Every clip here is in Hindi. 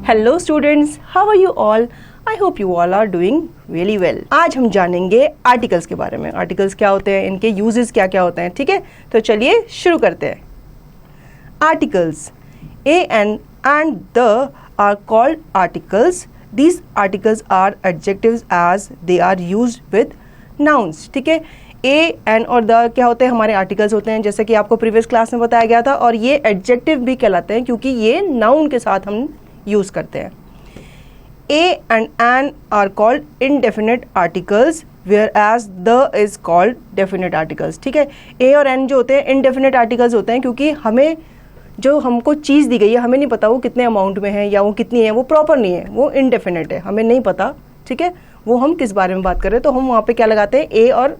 Hello students, how are you all? I hope you all are doing really well. आज हम जानेंगे आर्टिकल्स के बारे में। आर्टिकल्स क्या होते हैं, इनके यूजेस क्या क्या होते हैं, ठीक है? तो चलिए शुरू करते हैं। Articles a and the are called articles. These articles are adjectives as they are used with nouns, ठीक है? ए एन और द क्या होते हैं? हमारे आर्टिकल्स होते हैं, जैसे कि आपको प्रीवियस क्लास में बताया गया था। और ये एडजेक्टिव भी कहलाते हैं क्योंकि ये नाउन के साथ हम यूज करते हैं। A and an are called indefinite articles whereas the is called definite articles, ठीक है? ए और एन जो होते हैं इनडेफिनिट आर्टिकल्स होते हैं क्योंकि हमें जो हमको चीज़ दी गई है हमें नहीं पता वो कितने अमाउंट में है या वो कितनी है, वो प्रॉपर नहीं है, वो इनडेफिनिट है, हमें नहीं पता, ठीक है? वो हम किस बारे में बात कर रहे हैं, तो हम वहाँ पे क्या लगाते हैं? ए और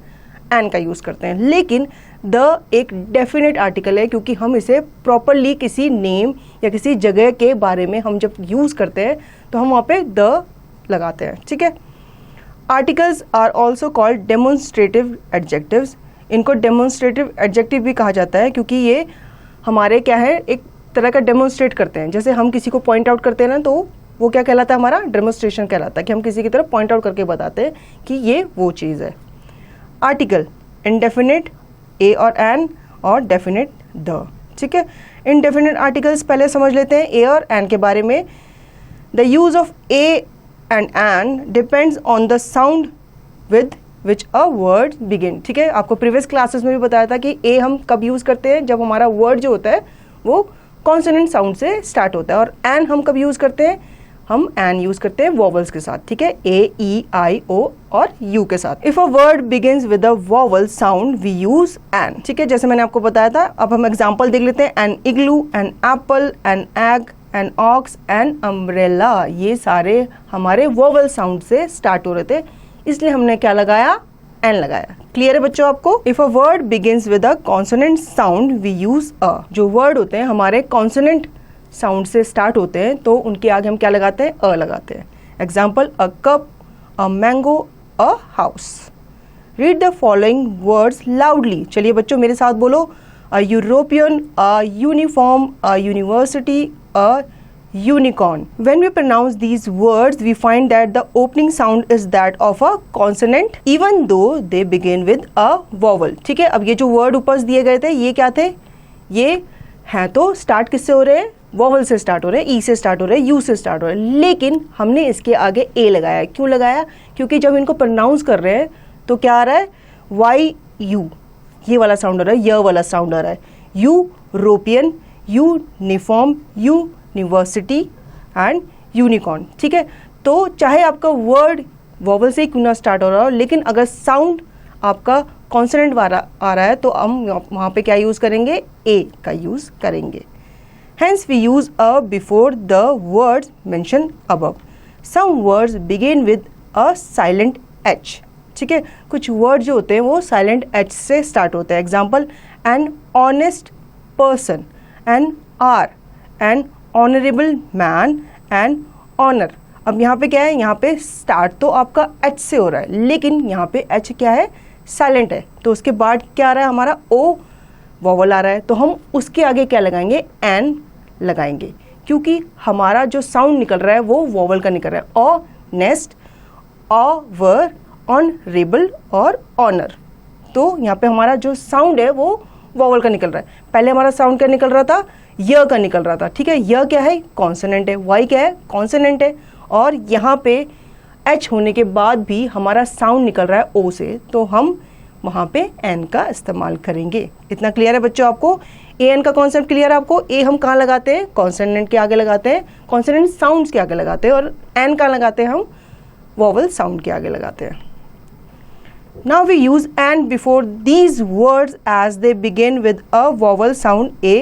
एन का यूज़ करते हैं। लेकिन द एक डेफिनेट आर्टिकल है क्योंकि हम इसे प्रॉपरली किसी नेम या किसी जगह के बारे में हम जब यूज़ करते हैं तो हम वहाँ पे द लगाते हैं, ठीक है? Articles are also called demonstrative adjectives. इनको डेमोन्स्ट्रेटिव एडजेक्टिव भी कहा जाता है क्योंकि ये हमारे क्या है, एक तरह का डेमोन्स्ट्रेट करते हैं। जैसे हम किसी को पॉइंट आउट करते हैं ना, तो वो क्या कहलाता है? हमारा डेमोन्स्ट्रेशन कहलाता है कि हम किसी की तरफ पॉइंट आउट करके बताते हैं कि ये वो चीज़ है। आर्टिकल इनडेफिनिट ए और एन और डेफिनेट द, ठीक है? इनडेफिनेट आर्टिकल्स पहले समझ लेते हैं ए और एन के बारे में। The use of a and an depends on the sound with which a word begin, ठीक है? आपको प्रीवियस क्लासेस में भी बताया था कि ए हम कब यूज करते हैं? जब हमारा वर्ड जो होता है वो कॉन्सोनेंट साउंड से स्टार्ट होता है। और एन हम कब यूज करते हैं? हम एन यूज करते हैं वॉवल्स के साथ, ठीक है? ए ई आई ओ और यू के साथ। If a word begins with a vowel sound we use an, ठीक है? जैसे मैंने आपको बताया था। अब हम एग्जांपल देख लेते हैं। An igloo, an apple, an egg, an ox, an umbrella, ये सारे हमारे वॉवल साउंड से स्टार्ट हो रहे थे, इसलिए हमने क्या लगाया? एन लगाया। क्लियर है बच्चों आपको? If a word begins with a consonant sound we use a. जो वर्ड होते हैं हमारे कॉन्सोनेंट साउंड से स्टार्ट होते हैं तो उनके आगे हम क्या लगाते हैं? अ लगाते हैं। Example a cup, a mango, a house. Read the following words loudly. चलिए बच्चों मेरे साथ बोलो। A European, a uniform, a university, a unicorn. When we pronounce these words, we find that the opening sound is that of a consonant, even though they begin with a vowel. ठीक है? अब ये जो word ऊपर दिए गए थे ये क्या थे? ये हैं तो स्टार्ट किससे हो रहे हैं? वॉवल से स्टार्ट हो रहे हैं, ई से स्टार्ट हो रहे हैं, यू से स्टार्ट हो रहे हैं। लेकिन हमने इसके आगे ए लगाया। क्यों लगाया? क्योंकि जब इनको प्रोनाउंस कर रहे हैं तो क्या आ रहा है? वाई यू, ये वाला साउंड आ रहा है, य वाला साउंड आ रहा है। European, uniform, university and unicorn, ठीक है? तो चाहे आपका वर्ड वॉवल से ही क्यों ना स्टार्ट हो रहा हो, लेकिन अगर साउंड आपका कॉन्सोनेंट वाला आ रहा है तो हम वहाँ पे क्या यूज़ करेंगे? ए का यूज़ करेंगे। Hence we use a before the words mentioned above. Some words begin with a silent H, ठीक है? कुछ वर्ड जो होते हैं वो साइलेंट H से स्टार्ट होते हैं। Example an honest person, an hour, an honourable man, an honour. अब यहाँ पे क्या है? यहाँ पे स्टार्ट तो आपका H से हो रहा है, लेकिन यहाँ पे H क्या है? साइलेंट है। तो उसके बाद क्या आ रहा है? हमारा O वॉवल आ रहा है, तो हम उसके आगे क्या लगाएंगे? एन लगाएंगे, क्योंकि हमारा जो साउंड निकल रहा है वो वॉवल का निकल रहा है। ऑ नेस्ट, ऑ वर, ऑनरेबल और ऑनर। तो यहाँ पे हमारा जो साउंड है वो वॉवल का निकल रहा है। पहले हमारा साउंड क्या निकल रहा था? य का निकल रहा था, ठीक है? य क्या है? कॉन्सोनेंट है। वाई क्या है? कॉन्सोनेंट है। और यहाँ पे एच होने के बाद भी हमारा साउंड निकल रहा है ओ से, तो हम वहाँ पे एन का इस्तेमाल करेंगे। इतना क्लियर है बच्चों आपको? ए एन का कॉन्सेप्ट क्लियर है आपको? ए हम कहाँ लगाते हैं? कॉन्सोनेंट के आगे लगाते हैं, कॉन्सोनेंट साउंड्स के आगे लगाते हैं। और एन कहाँ लगाते हैं? हम वॉवल साउंड के आगे लगाते हैं। Now we use an before these words as they begin with a vowel sound a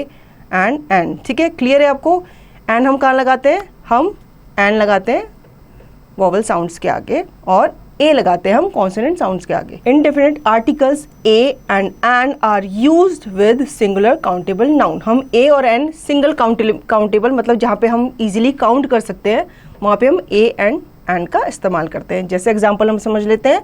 and an, ठीक है? क्लियर है आपको? एन हम कहाँ लगाते हैं? हम एन लगाते हैं वॉवल साउंड्स के आगे और ए लगाते हैं हम कॉन्सोनेंट साउंड्स के आगे। Indefinite articles a and an are used with singular countable noun. हम ए और एन सिंगल काउंटेबल मतलब जहाँ पे हम इजीली काउंट कर सकते हैं वहाँ पे हम ए एंड एन का इस्तेमाल करते हैं। जैसे एग्जांपल हम समझ लेते हैं।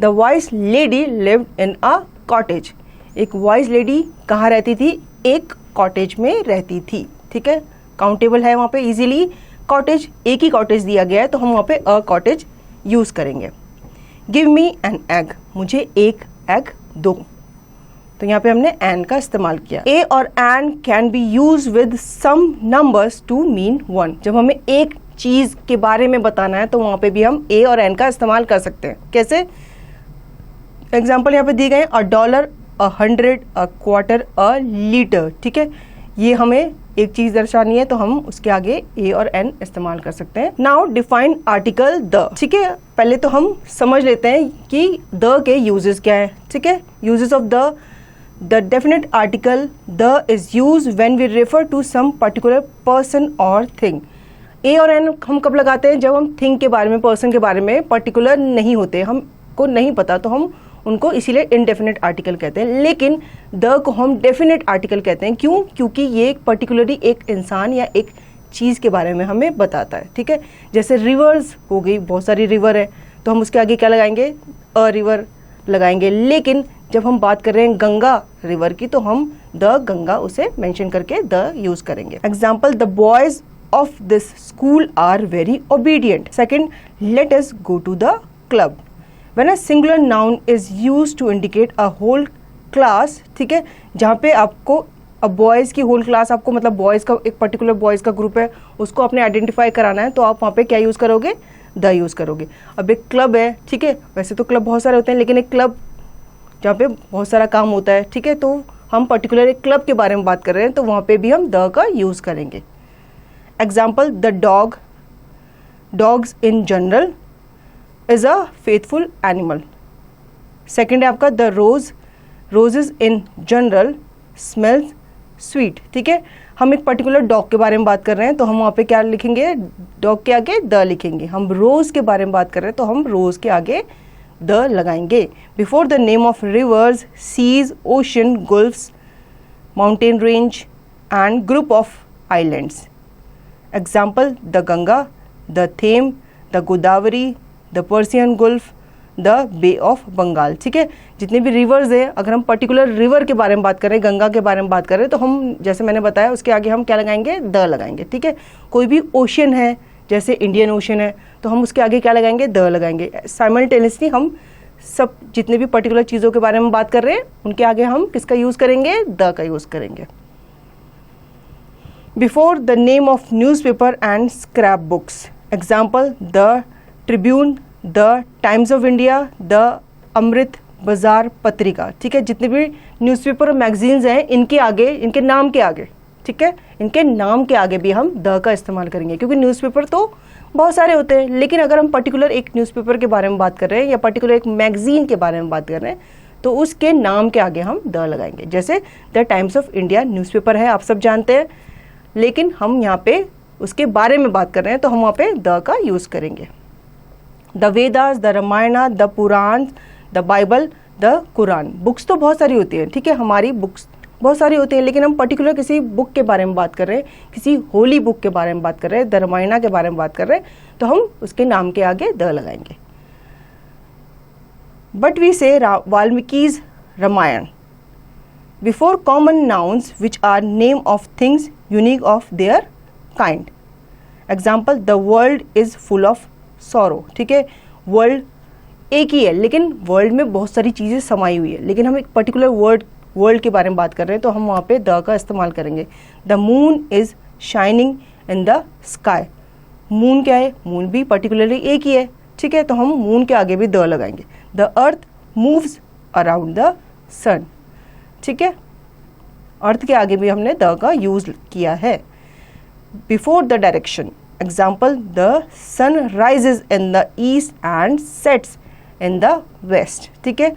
The wise lady lived in a cottage. एक वाइज लेडी कहाँ रहती थी? एक कॉटेज में रहती थी, ठीक है? काउंटेबल है, वहाँ पे इजीली कॉटेज, एक ही कॉटेज दिया गया है तो हम वहाँ पे अ कॉटेज यूज़ करेंगे। गिव मी एन एग, मुझे एक एग दो, तो यहाँ पे हमने एन का इस्तेमाल किया। ए और an can be use with some numbers to mean one, जब हमें एक चीज़ के बारे में बताना है तो वहाँ पे भी हम ए और एन का इस्तेमाल कर सकते हैं। कैसे? एग्जाम्पल यहाँ पे दिए गए, $1, 100, अ क्वार्टर, अ लीटर। ठीक है, ये हमें एक चीज़ दर्शानी है तो हम उसके आगे ए और एन इस्तेमाल कर सकते हैं। Now define article the. ठीक है, पहले तो हम समझ लेते हैं कि द के यूजेस क्या है। ठीक है, uses of the definite article the is use when we refer to some particular person और थिंग। ए और एन हम कब लगाते हैं? जब हम थिंग के बारे में, पर्सन के बारे में पर्टिकुलर नहीं होते, हमको नहीं पता, तो हम उनको इसीलिए इनडेफिनेट आर्टिकल कहते हैं। लेकिन द को हम डेफिनेट आर्टिकल कहते हैं। क्यों? क्योंकि ये पर्टिकुलरली एक इंसान या एक चीज़ के बारे में हमें बताता है। ठीक है, जैसे रिवर्स हो गई, बहुत सारी रिवर है तो हम उसके आगे क्या लगाएंगे? अ रिवर लगाएंगे। लेकिन जब हम बात कर रहे हैं गंगा रिवर की तो हम द गंगा उसे मेंशन करके द यूज करेंगे। Example, the boys of this school are very obedient. Second, let us go to the club. When a singular noun is used to indicate a whole class, ठीक है, जहाँ पे आपको बॉयज़ की होल क्लास, आपको मतलब बॉयज़ का एक पर्टिकुलर बॉयज़ का ग्रुप है उसको आपने आइडेंटिफाई कराना है तो आप वहाँ पे क्या यूज़ करोगे? द यूज़ करोगे। अब एक क्लब है, ठीक है, वैसे तो क्लब बहुत सारे होते हैं लेकिन एक क्लब जहाँ पे बहुत सारा काम होता है, ठीक है, तो हम पर्टिकुलर एक क्लब के बारे में बात कर रहे हैं तो वहाँ पे भी हम द का यूज़ करेंगे। Example, the dog, dogs in general is a faithful animal. Second है आपका the rose, roses in general smells sweet. ठीक है, हम एक पर्टिकुलर डॉग के बारे में बात कर रहे हैं तो हम वहाँ पे क्या लिखेंगे? डॉग के आगे द लिखेंगे। हम रोज के बारे में बात कर रहे हैं तो हम रोज के आगे द लगाएंगे। Before the name of rivers, seas, ocean, gulfs, mountain range and group of islands. Example, the Ganga, the Thames, the Godavari, the Persian gulf, the Bay of Bengal. ठीक है, जितने भी रिवर्स हैं, अगर हम पर्टिकुलर रिवर के बारे में बात करें, गंगा के बारे में बात करें तो हम, जैसे मैंने बताया, उसके आगे हम क्या लगाएंगे? द लगाएंगे। ठीक है, कोई भी ओशन है, जैसे इंडियन ओशन है तो हम उसके आगे क्या लगाएंगे? द लगाएंगे। साइमल्टेनियसली हम सब जितने भी पर्टिकुलर चीज़ों के बारे में बात कर रहे हैं उनके आगे हम किसका यूज़ करेंगे? द का यूज़ करेंगे। Before the name of newspaper and scrap books. Example, the Tribune, the Times of India, the Amrit Bazar Patrika. ठीक है, जितने भी न्यूज़पेपर और मैगजीन्स हैं इनके आगे, इनके नाम के आगे, ठीक है, इनके नाम के आगे भी हम द का इस्तेमाल करेंगे। क्योंकि न्यूज़पेपर तो बहुत सारे होते हैं लेकिन अगर हम पर्टिकुलर एक न्यूज़पेपर के बारे में बात कर रहे हैं या पर्टिकुलर एक मैगजीन के बारे में बात कर रहे हैं तो उसके नाम के आगे हम द लगाएंगे। जैसे the Times of India newspaper है, आप सब जानते हैं, लेकिन हम यहाँ पे उसके बारे में बात कर रहे हैं तो हम वहाँ पे द का यूज़ करेंगे। The Vedas, the Ramayana, the Purana, the Bible, the Quran. Books तो बहुत सारी होती हैं, ठीक है, हमारी बुक्स बहुत सारी होती हैं लेकिन हम पर्टिकुलर किसी बुक के बारे में बात कर रहे हैं, किसी होली बुक के बारे में बात कर रहे हैं, द रामायणा के बारे में बात कर रहे हैं तो हम उसके नाम के आगे द लगाएंगे। But we say Valmiki's Ramayana before common nouns which are name of things unique of their kind. Example, the world is full of sorrow. ठीक है, वर्ल्ड एक ही है लेकिन वर्ल्ड में बहुत सारी चीज़ें समाई हुई है, लेकिन हम एक पर्टिकुलर वर्ल्ड के बारे में बात कर रहे हैं तो हम वहाँ पे द का इस्तेमाल करेंगे। The moon is shining in the sky. Moon क्या है? मून भी पर्टिकुलरली एक ही है, ठीक है, तो हम मून के आगे भी द लगाएंगे। The earth moves around the sun. ठीक है, अर्थ के आगे भी हमने द का यूज किया है। Before the direction. Example, the sun rises in the east and sets in the west. ठीक है,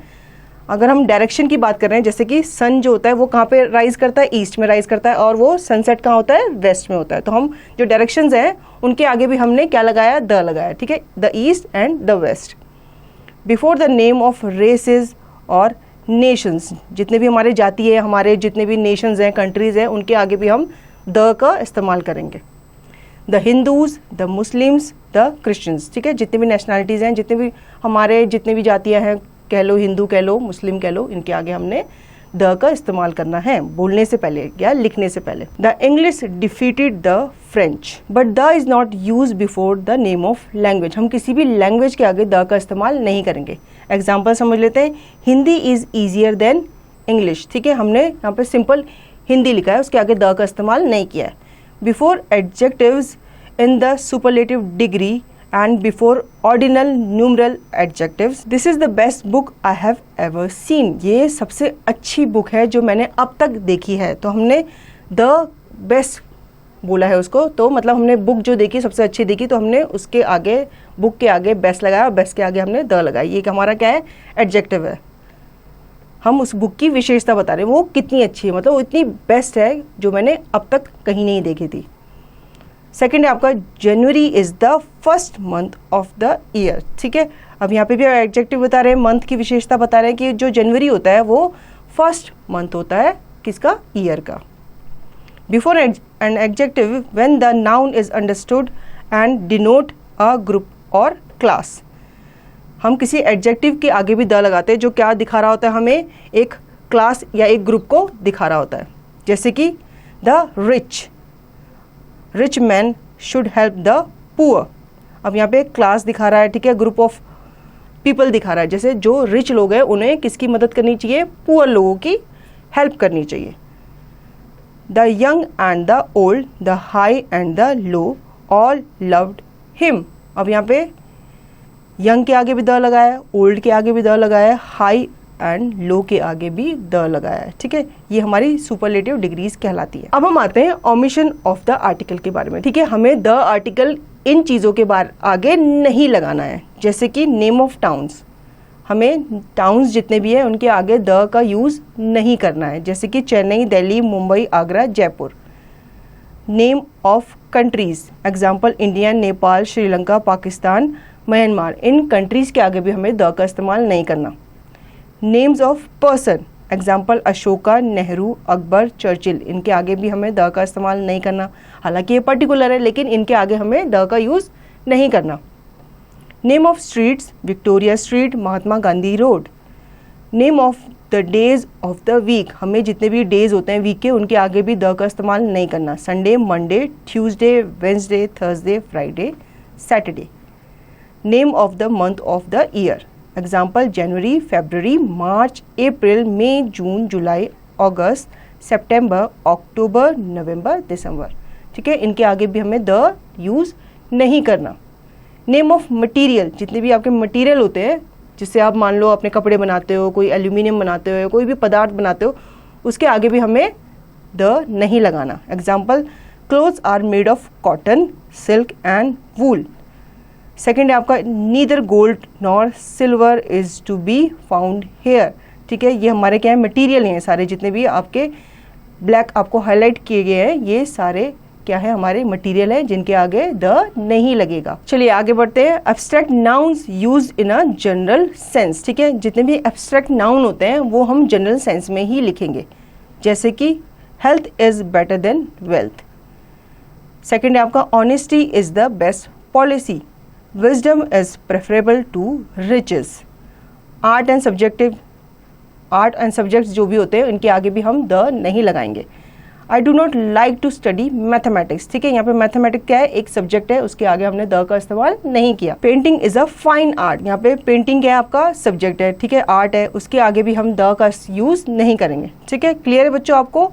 अगर हम डायरेक्शन की बात कर रहे हैं, जैसे कि सन जो होता है वो कहाँ पे राइज करता है? ईस्ट में राइज करता है, और वो सनसेट कहाँ होता है? वेस्ट में होता है। तो हम जो डायरेक्शंस हैं उनके आगे भी हमने क्या लगाया? द लगाया। ठीक है, the east and the west. Before the name of races और नेशंस, जितने भी हमारे जाति है, हमारे जितने भी नेशंस हैं, कंट्रीज हैं, उनके आगे भी हम द का इस्तेमाल करेंगे। The Hindus, the Muslims, the Christians. ठीक है, जितने भी नेशनलिटीज़ हैं, जितने भी हमारे जितने भी जातियाँ हैं, कह लो हिंदू कह लो, मुस्लिम कह लो, इनके आगे हमने द का इस्तेमाल करना है बोलने से पहले या लिखने से पहले। The English defeated the French but the is not use before the name of language. हम किसी भी लैंग्वेज के आगे द का इस्तेमाल नहीं करेंगे। एग्जाम्पल समझ लेते हैं, Hindi is easier than English. ठीक है, हमने यहाँ पे सिंपल हिंदी लिखा है, उसके आगे द का इस्तेमाल नहीं किया है। Before adjectives in the superlative degree and before ordinal numeral adjectives. This is the best book I have ever seen. ये सबसे अच्छी बुक है जो मैंने अब तक देखी है। तो हमने the best बोला है उसको, तो मतलब हमने बुक जो देखी सबसे अच्छी देखी, तो हमने उसके आगे बुक के आगे बेस्ट लगाया और बेस्ट के आगे हमने द लगाई। ये हमारा क्या है, एडजेक्टिव है। हम उस बुक की विशेषता बता रहे हैं, वो कितनी अच्छी है, मतलब वो इतनी बेस्ट है जो मैंने अब तक कहीं नहीं देखी थी। सेकेंड है आपका जनवरी is the first month of the year. ठीक है, अब यहाँ पे भी एडजेक्टिव बता रहे हैं, मंथ की विशेषता बता रहे हैं कि जो जनवरी होता है वो फर्स्ट मंथ होता है किसका, ईयर का। Before an adjective when the noun is understood and denote a group और क्लास। हम किसी एडजेक्टिव के आगे भी द लगाते हैं जो क्या दिखा रहा होता है, हमें एक क्लास या एक ग्रुप को दिखा रहा होता है। जैसे कि the rich man should help the poor. अब यहाँ पे क्लास दिखा रहा है, ठीक है, ग्रुप ऑफ पीपल दिखा रहा है। जैसे जो रिच लोग हैं उन्हें किसकी मदद करनी चाहिए, पुअर लोगों की हेल्प करनी चाहिए। The young and the old, the high and the low all loved him. अब यहाँ पे यंग के आगे भी द लगाया है, ओल्ड के आगे भी द लगाया है, हाई एंड लो के आगे भी द लगाया है। ठीक है, ये हमारी सुपरलेटिव डिग्रीज कहलाती है। अब हम आते हैं ओमिशन ऑफ द आर्टिकल के बारे में। ठीक है, हमें द आर्टिकल इन चीज़ों के बारे आगे नहीं लगाना है। जैसे कि नेम ऑफ टाउन्स, हमें टाउन्स जितने भी हैं उनके आगे द का यूज़ नहीं करना है। जैसे कि Chennai, Delhi, Mumbai, Agra, Jaipur. Name of countries, example India, Nepal, Sri Lanka, Pakistan, Myanmar. In countries के आगे भी हमें द का इस्तेमाल नहीं करना। Names of person, example Ashoka, Nehru, Akbar, Churchill. इनके आगे भी हमें द का इस्तेमाल नहीं करना। हालांकि ये पर्टिकुलर है लेकिन इनके आगे हमें द का यूज़ नहीं करना। Name of streets, Victoria street, Mahatma Gandhi road. Name of the days of the week, हमें जितने भी डेज होते हैं वीक के उनके आगे भी द का इस्तेमाल नहीं करना। Sunday, Monday, Tuesday, Wednesday, Thursday, Friday, Saturday. Name of the month of the year, example January, February, March, April, May, June, July, August, September, October, November, December. ठीक है, इनके आगे भी हमें द यूज़ नहीं करना। नेम ऑफ मटेरियल, जितने भी आपके मटेरियल होते हैं, जिससे आप मान लो अपने कपड़े बनाते हो, कोई एल्यूमिनियम बनाते हो, कोई भी पदार्थ बनाते हो, उसके आगे भी हमें द नहीं लगाना। Example clothes are made of cotton, silk and wool. Second है आपका neither gold nor silver is to be found here. ठीक है, ये हमारे क्या है, मटेरियल हैं सारे, जितने भी आपके ब्लैक आपको हाईलाइट किए गए हैं ये सारे क्या है, हमारे मटेरियल है जिनके आगे द नहीं लगेगा। चलिए आगे बढ़ते हैं। Abstract nouns used in a general sense. ठीक है, जितने भी एब्स्ट्रैक्ट नाउन होते हैं वो हम जनरल सेंस में ही लिखेंगे। जैसे कि health is better than wealth. Second है आपका honesty is the best policy. Wisdom is preferable to riches. Art and subjects जो भी होते हैं इनके आगे भी हम द नहीं लगाएंगे। I do not like to study mathematics. ठीक है, यहाँ पे मैथमेटिक्स क्या है, एक सब्जेक्ट है, उसके आगे हमने द का इस्तेमाल नहीं किया। Painting is a fine art, यहाँ पे पेंटिंग क्या है, आपका सब्जेक्ट है, ठीक है, आर्ट है, उसके आगे भी हम द का यूज नहीं करेंगे। ठीक है, क्लियर है बच्चों, आपको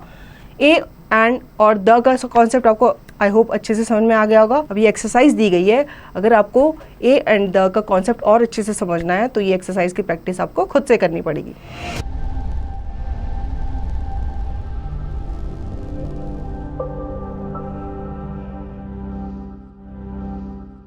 ए एंड और द का कॉन्सेप्ट आपको आई होप अच्छे से समझ में आ गया होगा। अब ये एक्सरसाइज दी गई है, अगर आपको ए एंड द का कॉन्सेप्ट और अच्छे से समझना है तो ये एक्सरसाइज की प्रैक्टिस आपको खुद से करनी पड़ेगी।